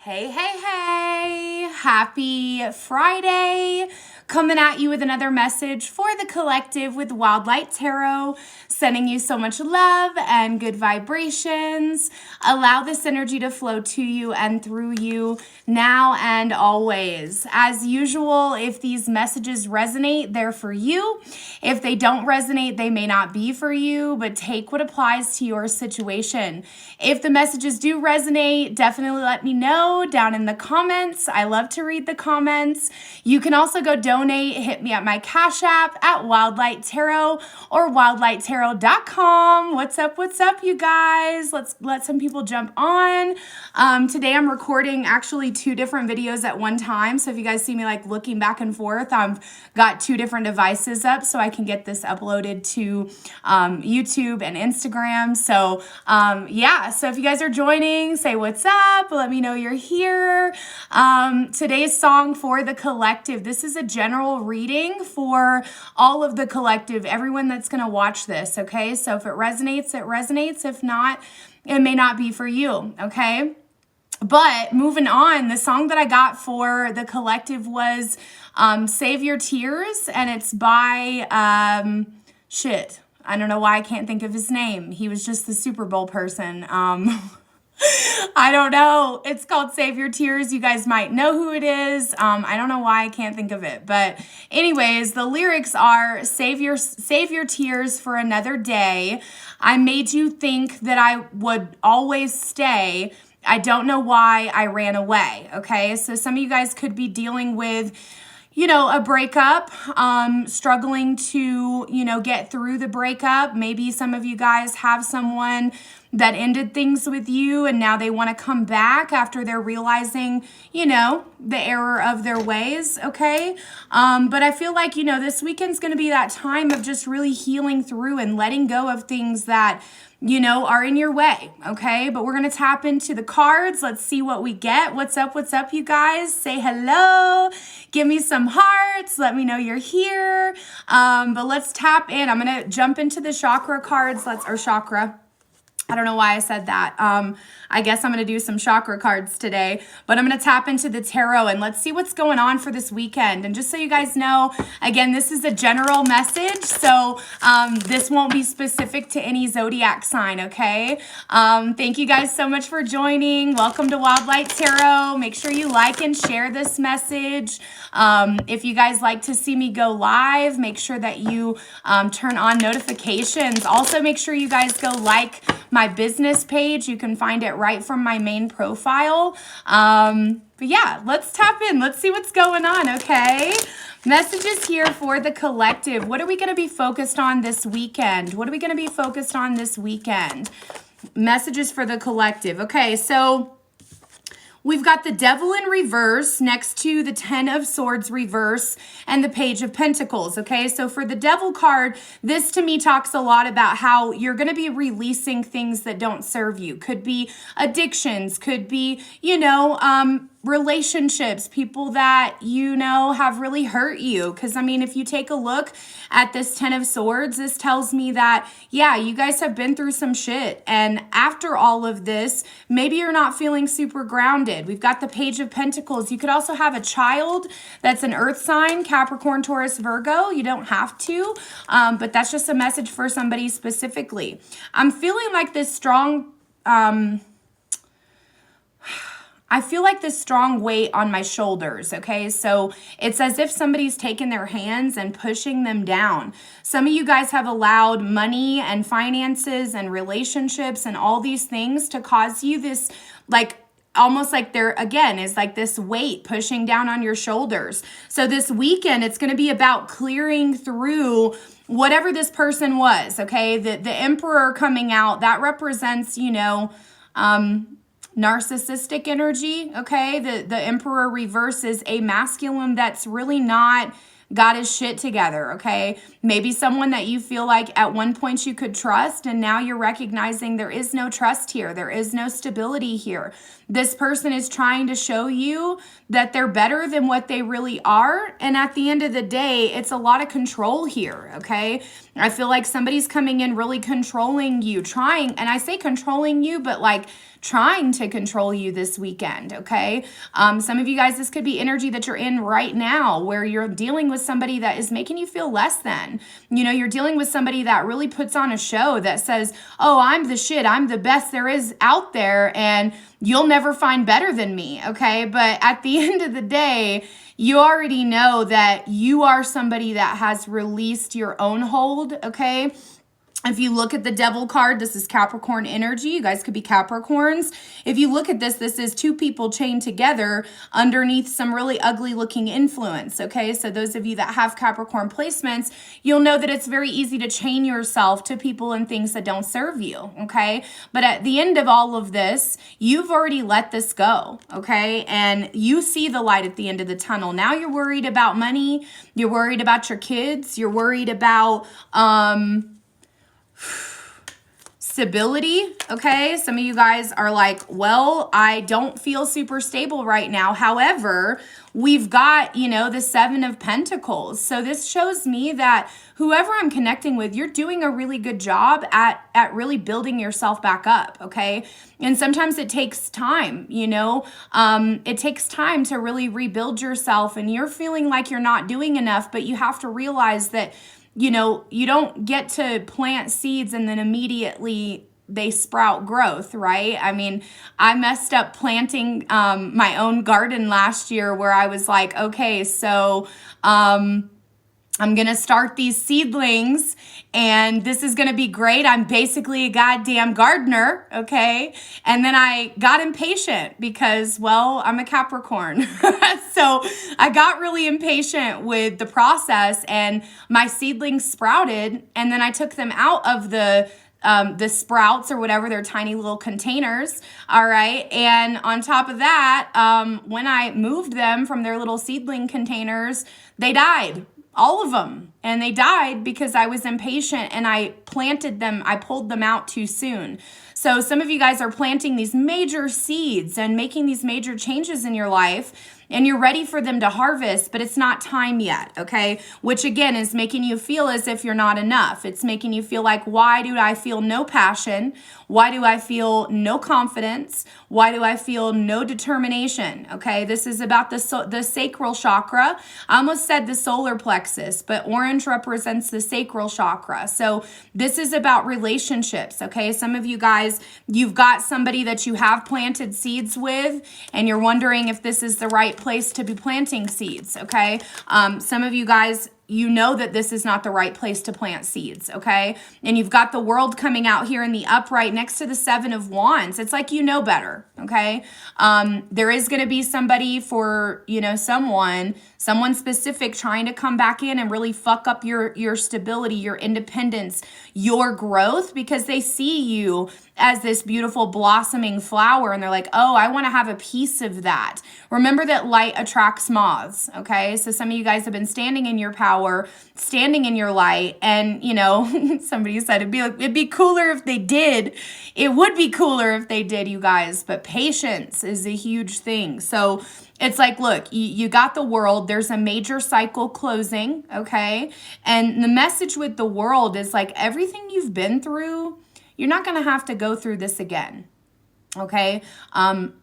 Hey, hey, hey, happy Friday. Coming at you with another message for the collective with Wildlight Tarot, sending you so much love and good vibrations. Allow this energy to flow to you and through you now and always. As usual, if these messages resonate, they're for you. If they don't resonate, they may not be for you, but take what applies to your situation. If the messages do resonate, definitely let me know down in the comments. I love to read the comments. You can also go donate. Hit me at my Cash App at Wildlight Tarot or wildlighttarot.com. What's up, you guys? Let's let some people jump on. Today I'm recording actually 2 different videos at one time. So if you guys see me like looking back and forth, I've got 2 different devices up so I can get this uploaded to YouTube and Instagram. So yeah, so if you guys are joining, say what's up. Let me know you're here. Today's song for the collective. This is a general reading for all of the collective, everyone that's going to watch this, okay? So if it resonates, it resonates. If not, it may not be for you, okay? But moving on, the song that I got for the collective was Save Your Tears, and it's by, I don't know why I can't think of his name. He was just the Super Bowl person. I don't know. It's called Save Your Tears. You guys might know who it is. I don't know why I can't think of it. But anyways, the lyrics are, save your tears for another day. I made you think that I would always stay. I don't know why I ran away. Okay, so some of you guys could be dealing with, you know, a breakup, struggling to, you know, get through the breakup. Maybe some of you guys have someone that ended things with you and now they want to come back after they're realizing, you know, the error of their ways, okay? But I feel like, you know, this weekend's going to be that time of just really healing through and letting go of things that, you know, are in your way, okay? But we're going to tap into the cards. Let's see what we get. What's up, you guys? Say hello. Give me some hearts. Let me know you're here. But let's tap in. I'm going to jump into the chakra cards. Chakra. I don't know why I said that. I guess I'm going to do some chakra cards today, but I'm going to tap into the tarot and let's see what's going on for this weekend. And just so you guys know, again, this is a general message, so this won't be specific to any zodiac sign, okay? Thank you guys so much for joining. Welcome to Wildlight Tarot. Make sure you like and share this message. If you guys like to see me go live, make sure that you turn on notifications. Also, make sure you guys go like my business page. You can find it right from my main profile. But yeah, let's tap in. Let's see what's going on, okay? Messages here for the collective. What are we going to be focused on this weekend? What are we going to be focused on this weekend? Messages for the collective. Okay, so we've got the Devil in reverse next to the 10 of Swords reverse and the Page of Pentacles, okay? So for the Devil card, this to me talks a lot about how you're going to be releasing things that don't serve you. Could be addictions, could be, you know, relationships, people that, you know, have really hurt you. Because, I mean, if you take a look at this 10 of Swords, this tells me that, yeah, you guys have been through some shit. And after all of this, maybe you're not feeling super grounded. We've got the Page of Pentacles. You could also have a child that's an earth sign, Capricorn, Taurus, Virgo. You don't have to, but that's just a message for somebody specifically. I'm feeling like this strong, I feel like this strong weight on my shoulders, okay? So it's as if somebody's taken their hands and pushing them down. Some of you guys have allowed money and finances and relationships and all these things to cause you this, like, almost like there, again, is like this weight pushing down on your shoulders. So this weekend, it's going to be about clearing through whatever this person was, okay? The Emperor coming out, that represents, you know, narcissistic energy, okay? The Emperor reverse is a masculine that's really not got his shit together, okay? Maybe someone that you feel like at one point you could trust, and now you're recognizing there is no trust here. There is no stability here. This person is trying to show you that they're better than what they really are, and at the end of the day, it's a lot of control here, okay? I feel like somebody's coming in really controlling you, trying, and I say controlling you, but like trying to control you this weekend, okay? Some of you guys, this could be energy that you're in right now where you're dealing with somebody that is making you feel less than. You know, you're dealing with somebody that really puts on a show that says, oh, I'm the shit, I'm the best there is out there, and you'll never find better than me, okay? But at the end of the day, you already know that you are somebody that has released your own hold, okay? If you look at the devil card, this is Capricorn energy. You guys could be Capricorns. If you look at this, this is two people chained together underneath some really ugly looking influence, okay? So those of you that have Capricorn placements, you'll know that it's very easy to chain yourself to people and things that don't serve you, okay? But at the end of all of this, you've already let this go, okay? And you see the light at the end of the tunnel. Now you're worried about money. You're worried about your kids. You're worried about, stability, okay? Some of you guys are like, well, I don't feel super stable right now. However, we've got, you know, the Seven of Pentacles. So this shows me that whoever I'm connecting with, you're doing a really good job at really building yourself back up, okay? And sometimes it takes time, you know? It takes time to really rebuild yourself, and you're feeling like you're not doing enough, but you have to realize that, you know, you don't get to plant seeds and then immediately they sprout growth, right? I mean, I messed up planting my own garden last year where I was like, okay, so I'm going to start these seedlings and this is going to be great. I'm basically a goddamn gardener, okay? And then I got impatient because, well, I'm a Capricorn. So I got really impatient with the process and my seedlings sprouted, and then I took them out of the sprouts or whatever, they're tiny little containers, all right? And on top of that, when I moved them from their little seedling containers, they died. All of them. And they died because I was impatient and I planted them, I pulled them out too soon. So some of you guys are planting these major seeds and making these major changes in your life, and you're ready for them to harvest, but it's not time yet, okay? Which again is making you feel as if you're not enough. It's making you feel like, why do I feel no passion? Why do I feel no confidence? Why do I feel no determination? Okay, this is about the sacral chakra. I almost said the solar plexus, but orange represents the sacral chakra. So this is about relationships, okay? Some of you guys, you've got somebody that you have planted seeds with, and you're wondering if this is the right place to be planting seeds, okay? Some of you guys, you know that this is not the right place to plant seeds, okay? And you've got the World coming out here in the upright next to the Seven of Wands. It's like you know better, okay? There is going to be somebody for, you know, someone specific trying to come back in and really fuck up your stability, your independence, your growth, because they see you as this beautiful blossoming flower and they're like, oh, I want to have a piece of that. Remember that light attracts moths, okay? So some of you guys have been standing in your power, standing in your light, and, you know, somebody said it'd be cooler if they did. It would be cooler if they did, you guys, but patience is a huge thing. So it's like, look, you got the World. There's a major cycle closing, okay? And the message with the World is like, everything you've been through, you're not going to have to go through this again. Okay.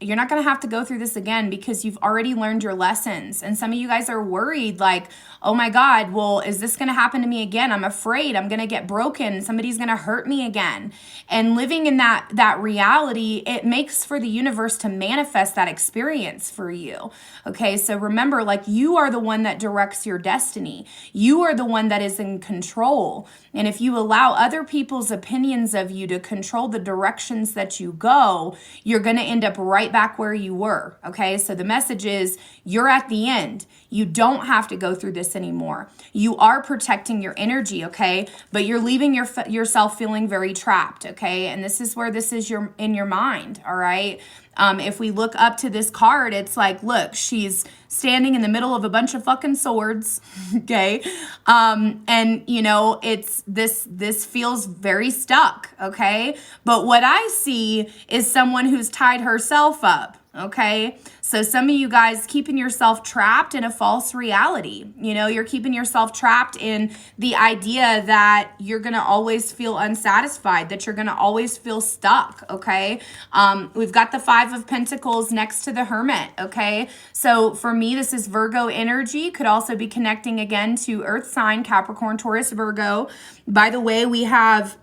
You're not going to have to go through this again because you've already learned your lessons. And some of you guys are worried like, oh my God, well, is this going to happen to me again? I'm afraid I'm going to get broken. Somebody's going to hurt me again. And living in that reality, it makes for the universe to manifest that experience for you. Okay. So remember, like, you are the one that directs your destiny. You are the one that is in control. And if you allow other people's opinions of you to control the directions that you go, you're going to end up right back where you were, okay? So the message is you're at the end. You don't have to go through this anymore. You are protecting your energy, okay? But you're leaving yourself feeling very trapped, okay? And this is where this is in your mind, all right? If we look up to this card, it's like, look, she's standing in the middle of a bunch of fucking swords, okay? And, you know, it's this feels very stuck, okay? But what I see is someone who's tied herself up, okay? So some of you guys keeping yourself trapped in a false reality. You know, you're keeping yourself trapped in the idea that you're going to always feel unsatisfied, that you're going to always feel stuck, okay? We've got the Five of Pentacles next to the Hermit, okay? So for me, this is Virgo energy. Could also be connecting again to Earth sign, Capricorn, Taurus, Virgo. By the way, we have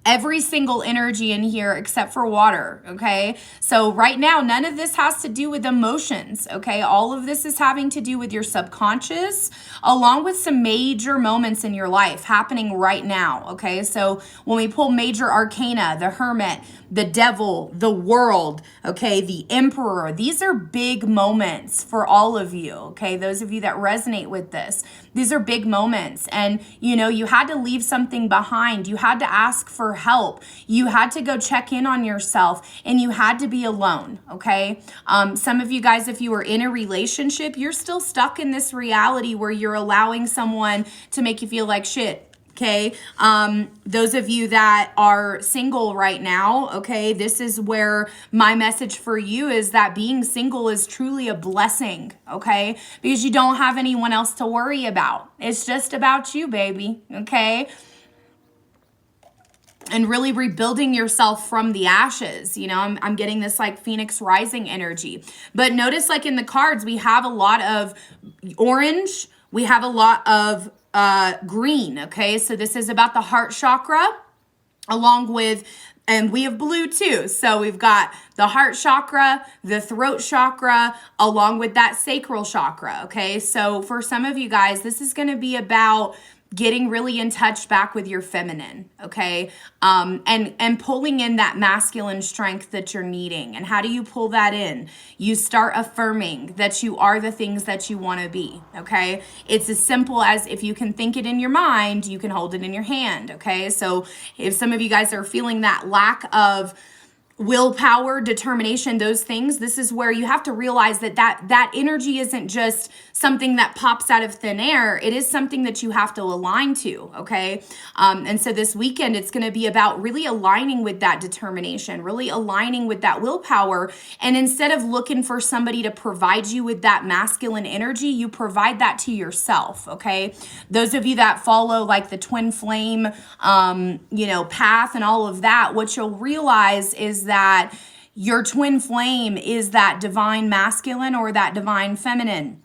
every single energy in here except for water, okay? So right now, none of this has to do with emotions, okay? All of this is having to do with your subconscious, along with some major moments in your life happening right now, okay? So when we pull major arcana, the Hermit, the Devil, the World, okay, the Emperor, these are big moments for all of you, okay? Those of you that resonate with this, these are big moments. And, you know, you had to leave something behind. You had to ask for help. You had to go check in on yourself, and you had to be alone, okay? Some of you guys, if you are in a relationship, you're still stuck in this reality where you're allowing someone to make you feel like shit. Okay, those of you that are single right now, okay, this is where my message for you is that being single is truly a blessing, okay, because you don't have anyone else to worry about. It's just about you, baby, okay? And really rebuilding yourself from the ashes. You know, I'm getting this like Phoenix rising energy. But notice like in the cards, we have a lot of orange. We have a lot of green, okay? So this is about the heart chakra, along with, and we have blue too. So we've got the heart chakra, the throat chakra, along with that sacral chakra, okay? So for some of you guys, this is going to be about getting really in touch back with your feminine, okay? And pulling in that masculine strength that you're needing. And how do you pull that in? You start affirming that you are the things that you want to be, okay? It's as simple as if you can think it in your mind, you can hold it in your hand, okay? So if some of you guys are feeling that lack of willpower, determination, those things, this is where you have to realize that energy isn't just something that pops out of thin air. It is something that you have to align to, okay? And so this weekend, it's going to be about really aligning with that determination, really aligning with that willpower. And instead of looking for somebody to provide you with that masculine energy, you provide that to yourself, okay? Those of you that follow like the twin flame, path and all of that, what you'll realize is that your twin flame is that divine masculine or that divine feminine.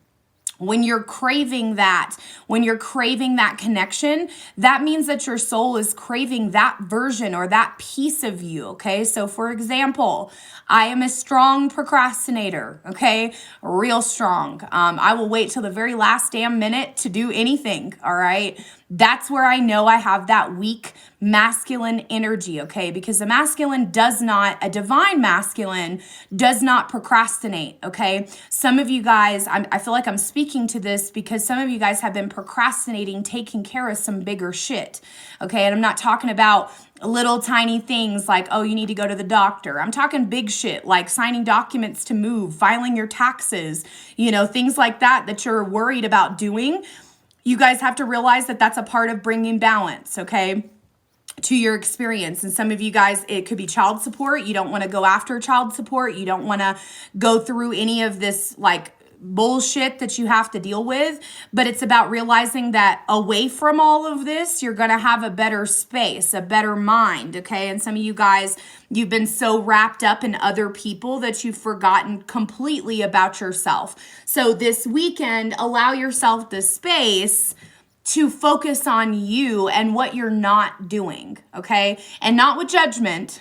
When you're craving that, when you're craving that connection, that means that your soul is craving that version or that piece of you, okay? So for example, I am a strong procrastinator, okay? Real strong. I will wait till the very last damn minute to do anything, all right? That's where I know I have that weak masculine energy, okay? Because a divine masculine does not procrastinate, okay? Some of you guys, I feel like I'm speaking to this because some of you guys have been procrastinating taking care of some bigger shit, okay? And I'm not talking about little tiny things like, oh, you need to go to the doctor. I'm talking big shit like signing documents to move, filing your taxes, things like that you're worried about doing. You guys have to realize that that's a part of bringing balance, okay, to your experience. And some of you guys, it could be child support. You don't want to go after child support. You don't want to go through any of this like bullshit that you have to deal with. But it's about realizing that away from all of this, you're going to have a better space, a better mind, okay? And some of you guys, you've been so wrapped up in other people that you've forgotten completely about yourself. So this weekend, allow yourself the space to focus on you and what you're not doing, okay? And not with judgment,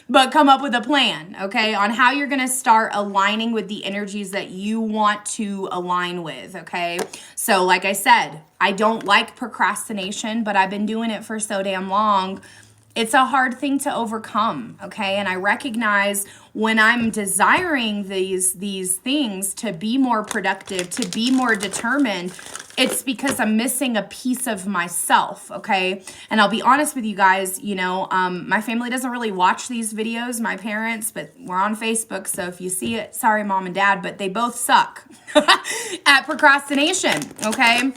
but come up with a plan, okay? On how you're gonna start aligning with the energies that you want to align with, okay? So like I said, I don't like procrastination, but I've been doing it for so damn long. It's a hard thing to overcome, okay? And I recognize when I'm desiring these things to be more productive, to be more determined, it's because I'm missing a piece of myself, okay? And I'll be honest with you guys, my family doesn't really watch these videos, my parents, but we're on Facebook, so if you see it, sorry, mom and dad, but they both suck at procrastination, okay?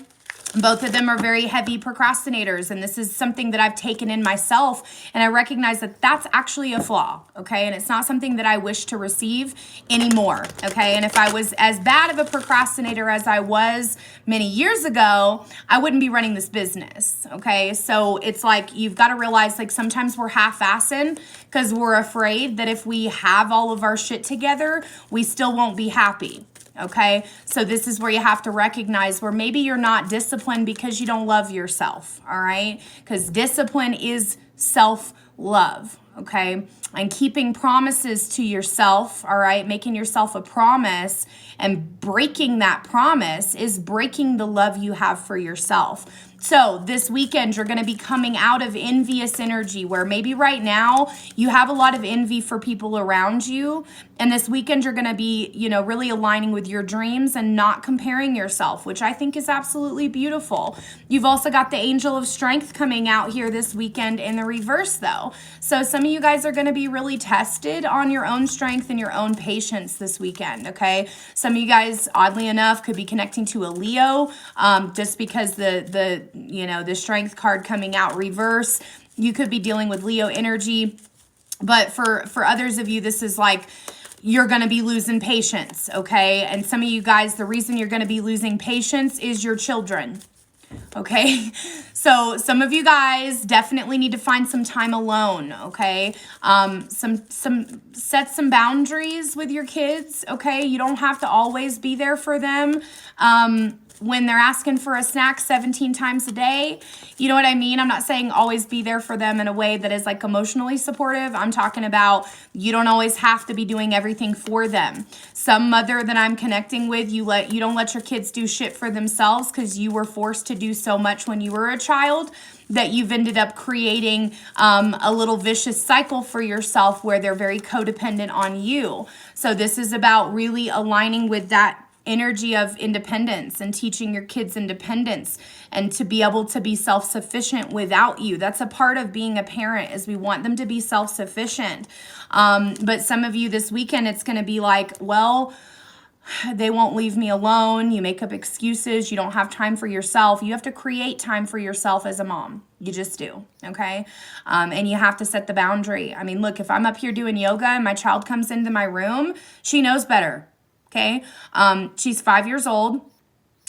Both of them are very heavy procrastinators, and this is something that I've taken in myself, and I recognize that that's actually a flaw, okay? And it's not something that I wish to receive anymore, okay? And if I was as bad of a procrastinator as I was many years ago, I wouldn't be running this business, okay? So it's like you've got to realize, like, sometimes we're half-assing because we're afraid that if we have all of our shit together, we still won't be happy. Okay, so this is where you have to recognize where maybe you're not disciplined because you don't love yourself, all right? Because discipline is self-love, okay? And keeping promises to yourself, all right? Making yourself a promise and breaking that promise is breaking the love you have for yourself. So this weekend, you're going to be coming out of envious energy where maybe right now you have a lot of envy for people around you. And this weekend, you're going to be, really aligning with your dreams and not comparing yourself, which I think is absolutely beautiful. You've also got the angel of strength coming out here this weekend in the reverse, though. So some of you guys are going to be really tested on your own strength and your own patience this weekend, okay? Some of you guys, oddly enough, could be connecting to a Leo, just because the strength card coming out reverse. You could be dealing with Leo energy. But for others of you, this is like you're going to be losing patience, okay? And some of you guys, the reason you're going to be losing patience is your children, okay? So some of you guys definitely need to find some time alone, okay? Set some boundaries with your kids, okay? You don't have to always be there for them. When they're asking for a snack 17 times a day, you know what I mean? I'm not saying always be there for them in a way that is like emotionally supportive. I'm talking about you don't always have to be doing everything for them. Some mother that I'm connecting with, you don't let your kids do shit for themselves because you were forced to do so much when you were a child that you've ended up creating a little vicious cycle for yourself where they're very codependent on you. So this is about really aligning with that energy of independence and teaching your kids independence and to be able to be self-sufficient without you. That's a part of being a parent, is we want them to be self-sufficient. But some of you this weekend, it's going to be like, well, they won't leave me alone. You make up excuses. You don't have time for yourself. You have to create time for yourself as a mom. You just do, okay? And you have to set the boundary. I mean, look, if I'm up here doing yoga and my child comes into my room, she knows better. Okay, she's 5 years old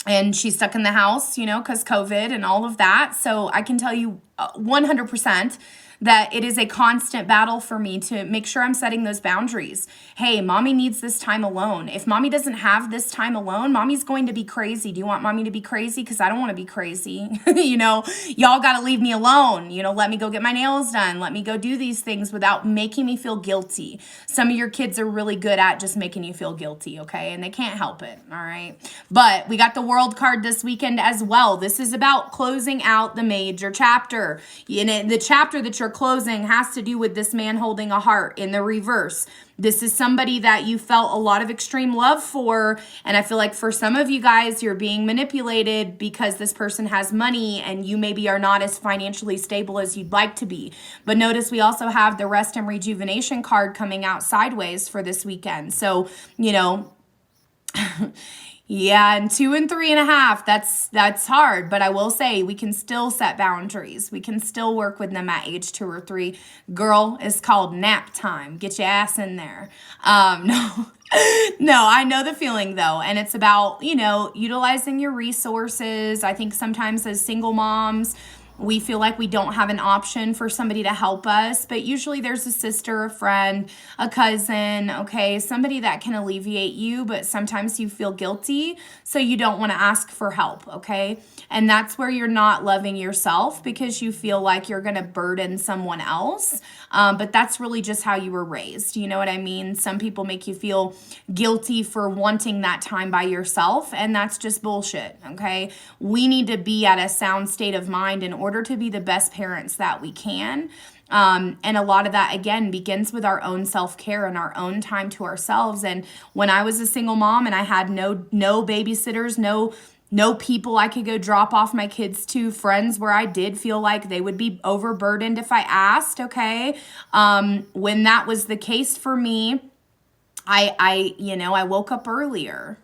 and she's stuck in the house, because COVID and all of that. So I can tell you 100% that it is a constant battle for me to make sure I'm setting those boundaries. Hey, mommy needs this time alone. If mommy doesn't have this time alone, mommy's going to be crazy. Do you want mommy to be crazy? Because I don't want to be crazy. Y'all got to leave me alone. Let me go get my nails done. Let me go do these things without making me feel guilty. Some of your kids are really good at just making you feel guilty, okay? And they can't help it, all right? But we got the World card this weekend as well. This is about closing out the major chapter. The chapter that you're closing has to do with this man holding a heart in the reverse. This is somebody that you felt a lot of extreme love for, and I feel like for some of you guys, you're being manipulated because this person has money and you maybe are not as financially stable as you'd like to be. But notice we also have the rest and rejuvenation card coming out sideways for this weekend. So, yeah, and 2 and 3.5, that's hard. But I will say we can still set boundaries. We can still work with them at age 2 or 3. Girl, it's called nap time. Get your ass in there. No, I know the feeling though. And it's about, utilizing your resources. I think sometimes as single moms, we feel like we don't have an option for somebody to help us, but usually there's a sister, a friend, a cousin, okay, somebody that can alleviate you, but sometimes you feel guilty, so you don't want to ask for help, okay? And that's where you're not loving yourself because you feel like you're going to burden someone else, but that's really just how you were raised, you know what I mean? Some people make you feel guilty for wanting that time by yourself, and that's just bullshit, okay? We need to be at a sound state of mind in order to be the best parents that we can. And a lot of that, again, begins with our own self-care and our own time to ourselves. And when I was a single mom and I had no babysitters, no people I could go drop off my kids to, friends where I did feel like they would be overburdened if I asked, okay? When that was the case for me, I woke up earlier.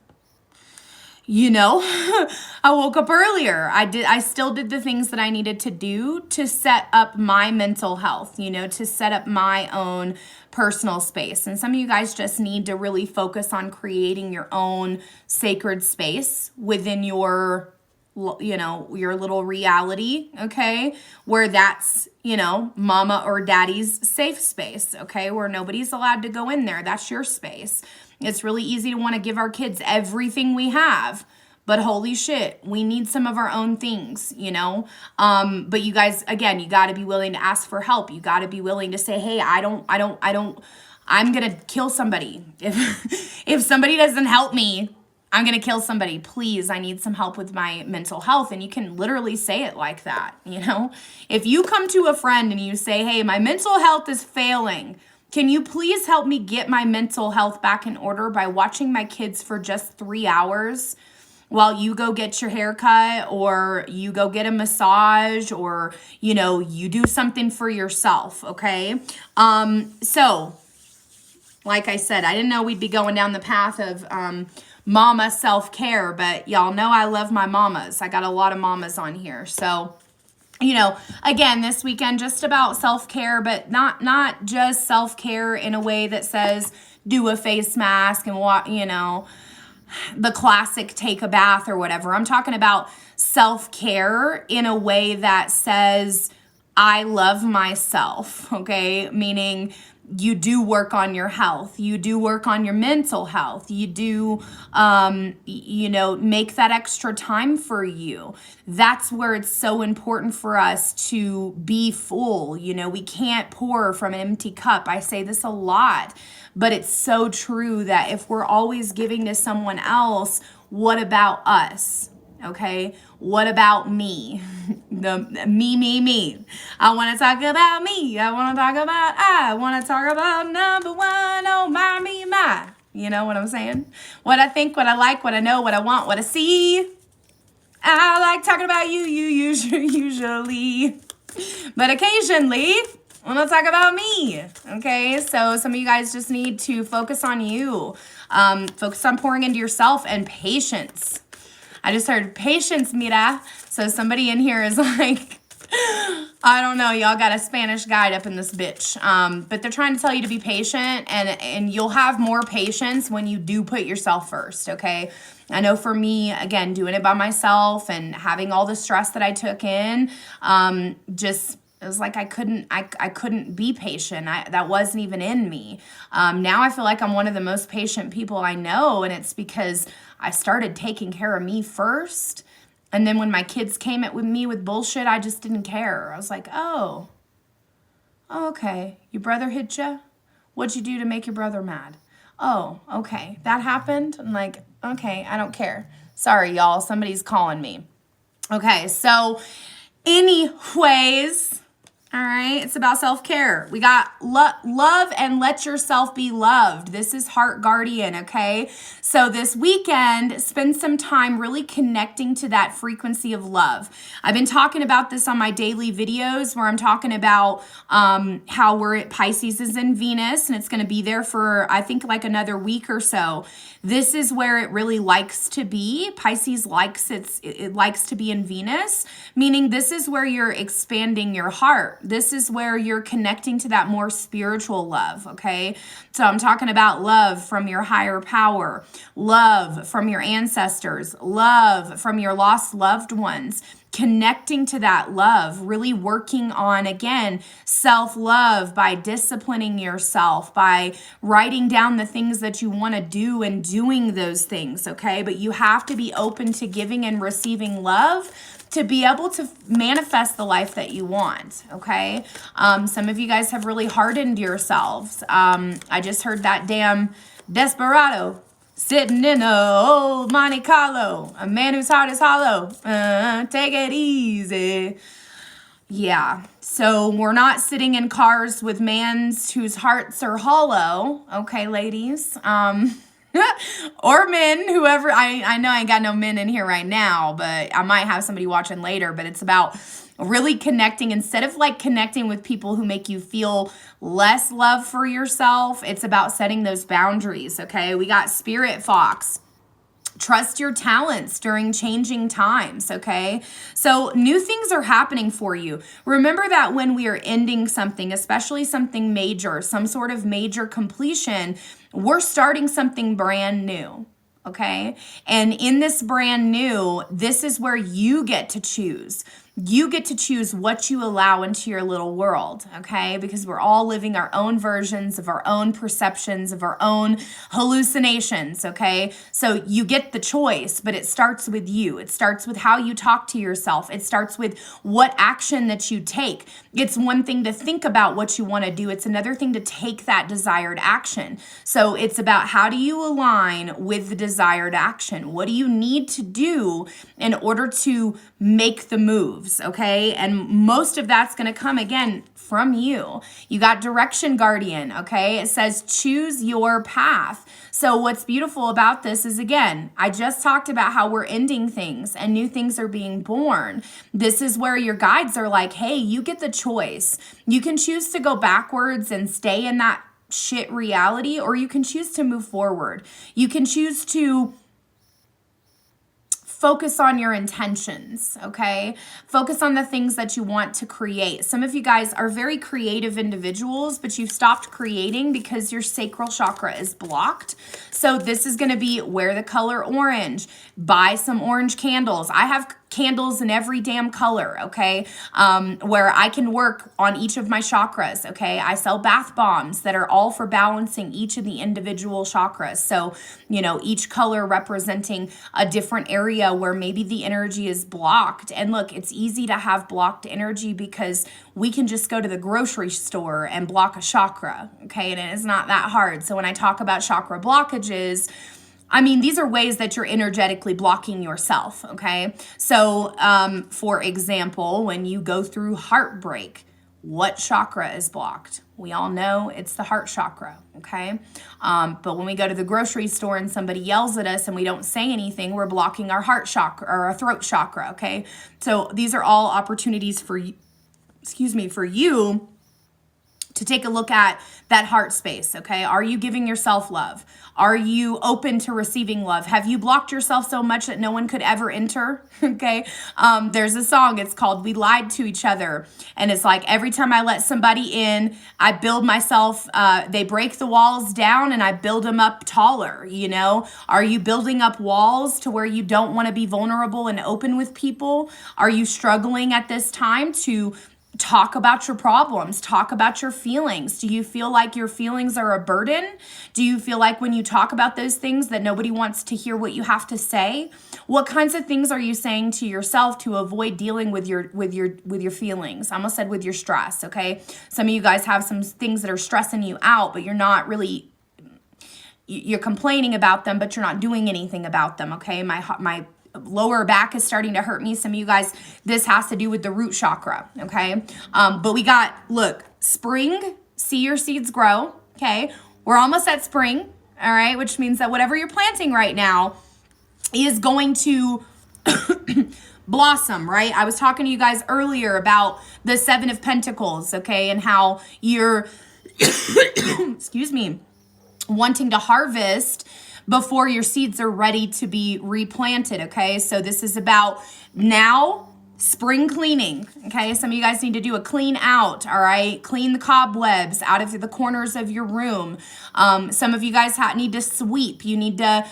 I woke up earlier. I still did the things that I needed to do to set up my mental health, to set up my own personal space. And some of you guys just need to really focus on creating your own sacred space within your little reality, okay? Where that's, mama or daddy's safe space, okay? Where nobody's allowed to go in there. That's your space. It's really easy to want to give our kids everything we have, but holy shit, we need some of our own things, But you guys, again, you got to be willing to ask for help. You got to be willing to say, hey, I'm going to kill somebody. If somebody doesn't help me, I'm going to kill somebody. Please, I need some help with my mental health. And you can literally say it like that, If you come to a friend and you say, hey, my mental health is failing. Can you please help me get my mental health back in order by watching my kids for just 3 hours while you go get your hair cut or you go get a massage or, you do something for yourself, okay? So, like I said, I didn't know we'd be going down the path of mama self-care, but y'all know I love my mamas. I got a lot of mamas on here. So, again, this weekend, just about self-care, but not just self-care in a way that says do a face mask and the classic take a bath or whatever. I'm talking about self-care in a way that says I love myself, okay? Meaning you do work on your health. You do work on your mental health. You do, make that extra time for you. That's where it's so important for us to be full. We can't pour from an empty cup. I say this a lot, but it's so true that if we're always giving to someone else, what about us? Okay, what about me? Me. I want to talk about me. I want to talk about number one. Oh, my. You know what I'm saying? What I think, what I like, what I know, what I want, what I see. I like talking about you usually. But occasionally, I want to talk about me. Okay, so some of you guys just need to focus on you. Focus on pouring into yourself and patience. I just heard patience, mira. So somebody in here is like, I don't know, y'all got a Spanish guide up in this bitch. But they're trying to tell you to be patient, and you'll have more patience when you do put yourself first, okay? I know for me, again, doing it by myself and having all the stress that I took in, it was like I couldn't be patient. That wasn't even in me. Now I feel like I'm one of the most patient people I know, and it's because I started taking care of me first. And then when my kids came at me with bullshit, I just didn't care. I was like, oh, okay. Your brother hit you? What'd you do to make your brother mad? Oh, okay. That happened? I'm like, okay, I don't care. Sorry, y'all. Somebody's calling me. Okay, so anyways, all right, it's about self-care. We got love and let yourself be loved. This is Heart Guardian, okay? So this weekend, spend some time really connecting to that frequency of love. I've been talking about this on my daily videos where I'm talking about how we're at Pisces is in Venus, and it's going to be there for, I think, like another week or so. This is where it really likes to be. Pisces it likes to be in Venus, meaning this is where you're expanding your heart. This is where you're connecting to that more spiritual love, okay? So I'm talking about love from your higher power, love from your ancestors, love from your lost loved ones, connecting to that love, really working on, again, self-love by disciplining yourself, by writing down the things that you want to do and doing those things, okay? But you have to be open to giving and receiving love to be able to manifest the life that you want, okay? Some of you guys have really hardened yourselves. I just heard that damn Desperado sitting in a old Monte Carlo, a man whose heart is hollow. Take it easy. Yeah, so we're not sitting in cars with mans whose hearts are hollow, okay, ladies? Or men, whoever. I know I ain't got no men in here right now, but I might have somebody watching later. But it's about really connecting. Instead of like connecting with people who make you feel less love for yourself, it's about setting those boundaries, okay? We got Spirit Fox. Trust your talents during changing times, okay? So new things are happening for you. Remember that when we are ending something, especially something major, some sort of major completion, we're starting something brand new, okay? And in this brand new, this is where you get to choose. You get to choose what you allow into your little world, okay? Because we're all living our own versions of our own perceptions, of our own hallucinations, okay? So you get the choice, but it starts with you. It starts with how you talk to yourself. It starts with what action that you take. It's one thing to think about what you want to do. It's another thing to take that desired action. So it's about how do you align with the desired action? What do you need to do in order to make the moves, okay? And most of that's going to come, again, from you. You got Direction Guardian, okay? It says choose your path. So what's beautiful about this is, again, I just talked about how we're ending things and new things are being born. This is where your guides are like, hey, you get the choice. You can choose to go backwards and stay in that shit reality, or you can choose to move forward. You can choose to focus on your intentions, okay? Focus on the things that you want to create. Some of you guys are very creative individuals, but you've stopped creating because your sacral chakra is blocked. So this is going to be wear the color orange, buy some orange candles. I have candles in every damn color, okay? Where I can work on each of my chakras, okay? I sell bath bombs that are all for balancing each of the individual chakras. So, you know, each color representing a different area where maybe the energy is blocked. And look, it's easy to have blocked energy because we can just go to the grocery store and block a chakra, okay? And it is not that hard. So when I talk about chakra blockages, I mean, these are ways that you're energetically blocking yourself, okay? So, for example, when you go through heartbreak, what chakra is blocked? We all know it's the heart chakra, okay? But when we go to the grocery store and somebody yells at us and we don't say anything, we're blocking our heart chakra or our throat chakra, okay? So these are all opportunities for you, for you to take a look at that heart space, okay? Are you giving yourself love? Are you open to receiving love? Have you blocked yourself so much that no one could ever enter? Okay. There's a song, it's called We Lied to Each Other. And it's like, every time I let somebody in, I build myself, they break the walls down and I build them up taller, you know? Are you building up walls to where you don't want to be vulnerable and open with people? Are you struggling at this time to talk about your problems, talk about your feelings? Do you feel like your feelings are a burden? Do you feel like when you talk about those things that nobody wants to hear what you have to say? What kinds of things are you saying to yourself to avoid dealing with your feelings? I almost said with your stress, okay? Some of you guys have some things that are stressing you out, but you're not really, you're complaining about them, but you're not doing anything about them, okay? My lower back is starting to hurt me. Some of you guys, this has to do with the root chakra, okay? But we got, look, spring, see your seeds grow, okay? We're almost at spring, all right? Which means that whatever you're planting right now is going to blossom, right? I was talking to you guys earlier about the Seven of Pentacles, okay? And how you're, wanting to harvest before your seeds are ready to be replanted, okay? So this is about now spring cleaning, okay? Some of you guys need to do a clean out, all right? Clean the cobwebs out of the corners of your room. Some of you guys need to sweep. You need to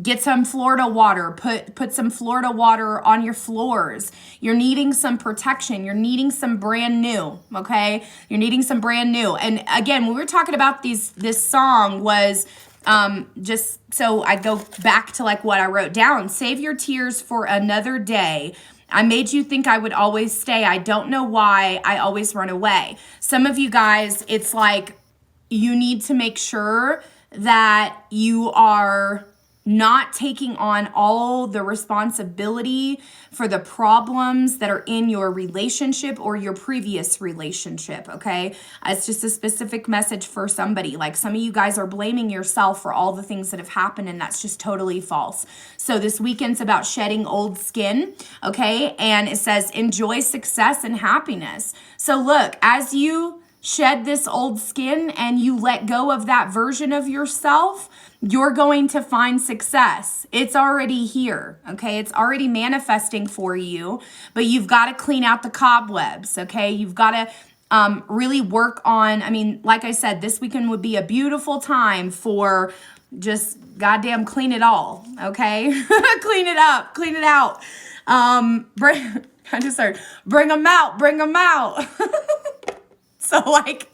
get some Florida water. Put some Florida water on your floors. You're needing some protection. You're needing some brand new, okay? You're needing some brand new. And again, when we were talking about this song was just so I go back to like what I wrote down. Save your tears for another day. I made you think I would always stay. I don't know why I always run away. Some of you guys, it's like you need to make sure that you are not taking on all the responsibility for the problems that are in your relationship or your previous relationship, okay? It's just a specific message for somebody. Like some of you guys are blaming yourself for all the things that have happened, and that's just totally false. So this weekend's about shedding old skin, okay? And it says enjoy success and happiness. So look, as you shed this old skin and you let go of that version of yourself, you're going to find success. It's already here, okay? It's already manifesting for you, but you've got to clean out the cobwebs, okay? You've got to really work on, I mean, like I said, this weekend would be a beautiful time for just goddamn clean it all, okay? Clean it up, clean it out. I just heard, bring them out, bring them out. So like,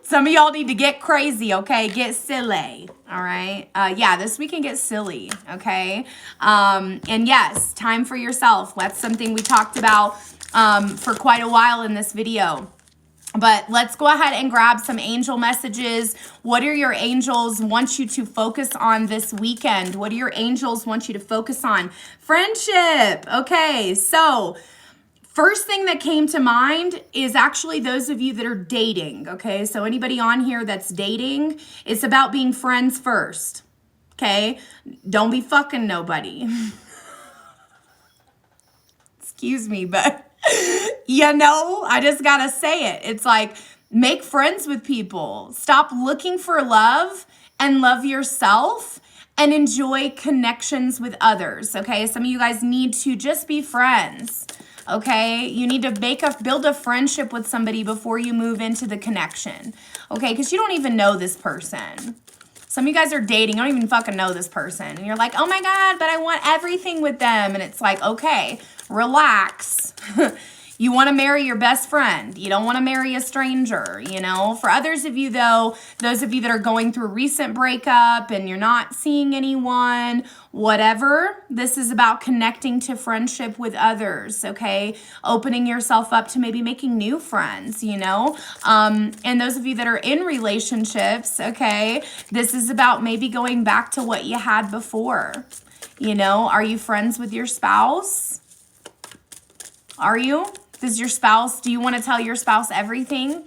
some of y'all need to get crazy, okay? Get silly, all right? Yeah, this weekend get silly, okay? And yes, time for yourself. That's something we talked about for quite a while in this video. But let's go ahead and grab some angel messages. What are your angels want you to focus on this weekend? What do your angels want you to focus on? Friendship. Okay, so first thing that came to mind is actually those of you that are dating, okay? So anybody on here that's dating, it's about being friends first, okay? Don't be fucking nobody. Excuse me, but you know, I just gotta say it. It's like, make friends with people. Stop looking for love and love yourself and enjoy connections with others, okay? Some of you guys need to just be friends. Okay, you need to build a friendship with somebody before you move into the connection. Okay, because you don't even know this person. Some of you guys are dating, you don't even fucking know this person. And you're like, oh my God, but I want everything with them. And it's like, okay, relax. You want to marry your best friend. You don't want to marry a stranger, you know. For others of you, though, those of you that are going through a recent breakup and you're not seeing anyone, whatever, this is about connecting to friendship with others, okay? Opening yourself up to maybe making new friends, you know. And those of you that are in relationships, okay, this is about maybe going back to what you had before. You know, are you friends with your spouse? Are you? Do you want to tell your spouse everything?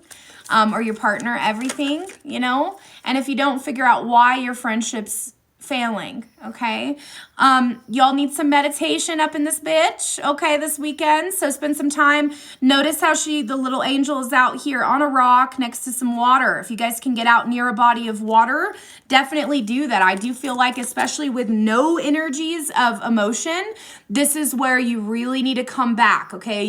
Or your partner everything, you know? And if you don't, figure out why your friendship's failing, okay? Y'all need some meditation up in this bitch, okay, this weekend. So spend some time. Notice how the little angel is out here on a rock next to some water. If you guys can get out near a body of water, definitely do that. I do feel like, especially with no energies of emotion, this is where you really need to come back, okay?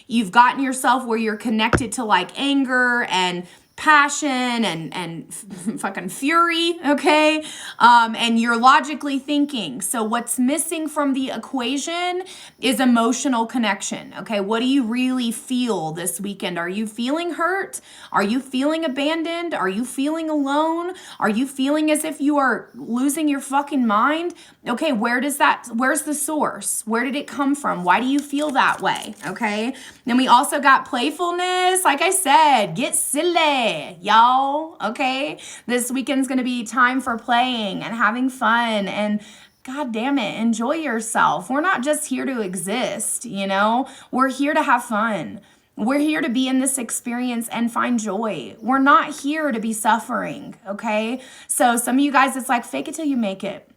You've gotten yourself where you're connected to like anger and passion and fucking fury, okay? And you're logically thinking. So what's missing from the equation is emotional connection, okay? What do you really feel this weekend? Are you feeling hurt? Are you feeling abandoned? Are you feeling alone? Are you feeling as if you are losing your fucking mind? Okay, where's the source? Where did it come from? Why do you feel that way, okay? Then we also got playfulness. Like I said, get silly, y'all, okay? This weekend's gonna be time for playing and having fun and God damn it, enjoy yourself. We're not just here to exist, you know? We're here to have fun. We're here to be in this experience and find joy. We're not here to be suffering, okay? So some of you guys, it's like fake it till you make it.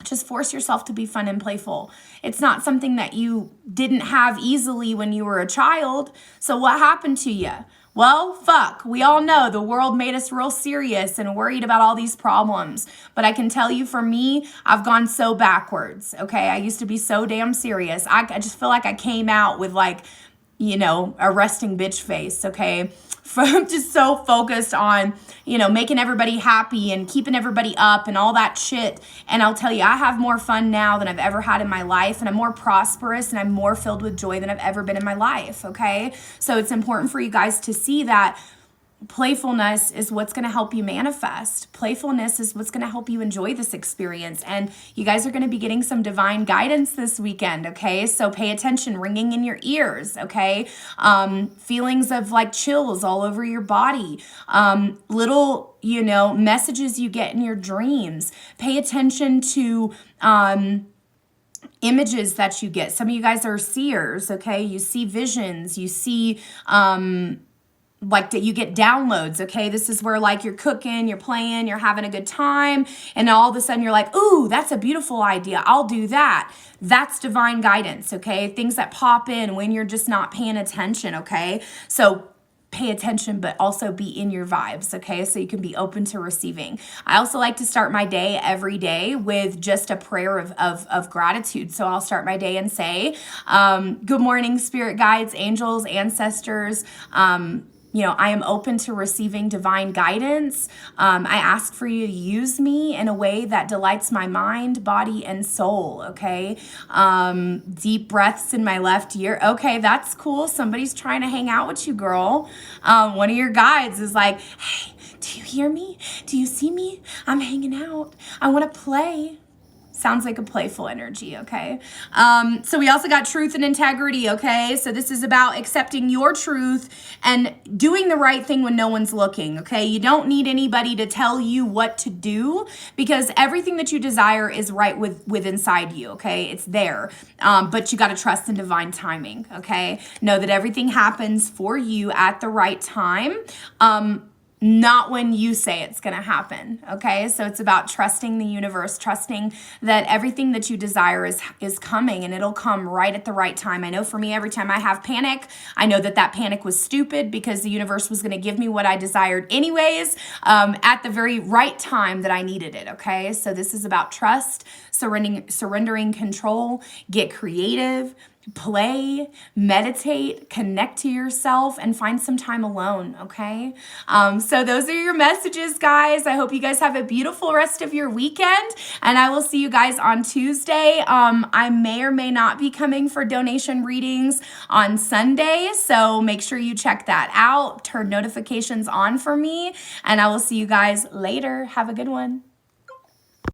Just force yourself to be fun and playful. It's not something that you didn't have easily when you were a child. So what happened to you? Well, fuck, we all know the world made us real serious and worried about all these problems. But I can tell you, for me, I've gone so backwards, okay? I used to be so damn serious. I just feel like I came out with like, you know, a resting bitch face, okay? I'm just so focused on, you know, making everybody happy and keeping everybody up and all that shit. And I'll tell you, I have more fun now than I've ever had in my life, and I'm more prosperous and I'm more filled with joy than I've ever been in my life, okay? So it's important for you guys to see that playfulness is what's going to help you manifest. Playfulness is what's going to help you enjoy this experience. And you guys are going to be getting some divine guidance this weekend, okay? So pay attention, ringing in your ears, okay? Feelings of like chills all over your body. Little, you know, messages you get in your dreams. Pay attention to images that you get. Some of you guys are seers, okay? You see visions. You see like that you get downloads, okay? This is where like you're cooking, you're playing, you're having a good time, and all of a sudden you're like, ooh, that's a beautiful idea. I'll do that. That's divine guidance, okay? Things that pop in when you're just not paying attention, okay? So pay attention, but also be in your vibes, okay? So you can be open to receiving. I also like to start my day every day with just a prayer of gratitude. So I'll start my day and say, good morning, spirit guides, angels, ancestors. I am open to receiving divine guidance. I ask for you to use me in a way that delights my mind, body, and soul, okay? Deep breaths in my left ear. Okay, that's cool. Somebody's trying to hang out with you, girl. One of your guides is like, hey, do you hear me? Do you see me? I'm hanging out. I want to play. Sounds like a playful energy, okay? So we also got truth and integrity, okay? So this is about accepting your truth and doing the right thing when no one's looking, okay? You don't need anybody to tell you what to do because everything that you desire is right with inside you, okay? It's there, but you got to trust in divine timing, okay? Know that everything happens for you at the right time. Not when you say it's going to happen, okay? So it's about trusting the universe, trusting that everything that you desire is coming, and it'll come right at the right time. I know for me, every time I have panic, I know that panic was stupid because the universe was going to give me what I desired anyways, at the very right time that I needed it, okay? So this is about trust, surrendering control, get creative, play, meditate, connect to yourself, and find some time alone, okay? So those are your messages, guys. I hope you guys have a beautiful rest of your weekend, and I will see you guys on Tuesday. I may or may not be coming for donation readings on Sunday, so make sure you check that out. Turn notifications on for me, and I will see you guys later. Have a good one.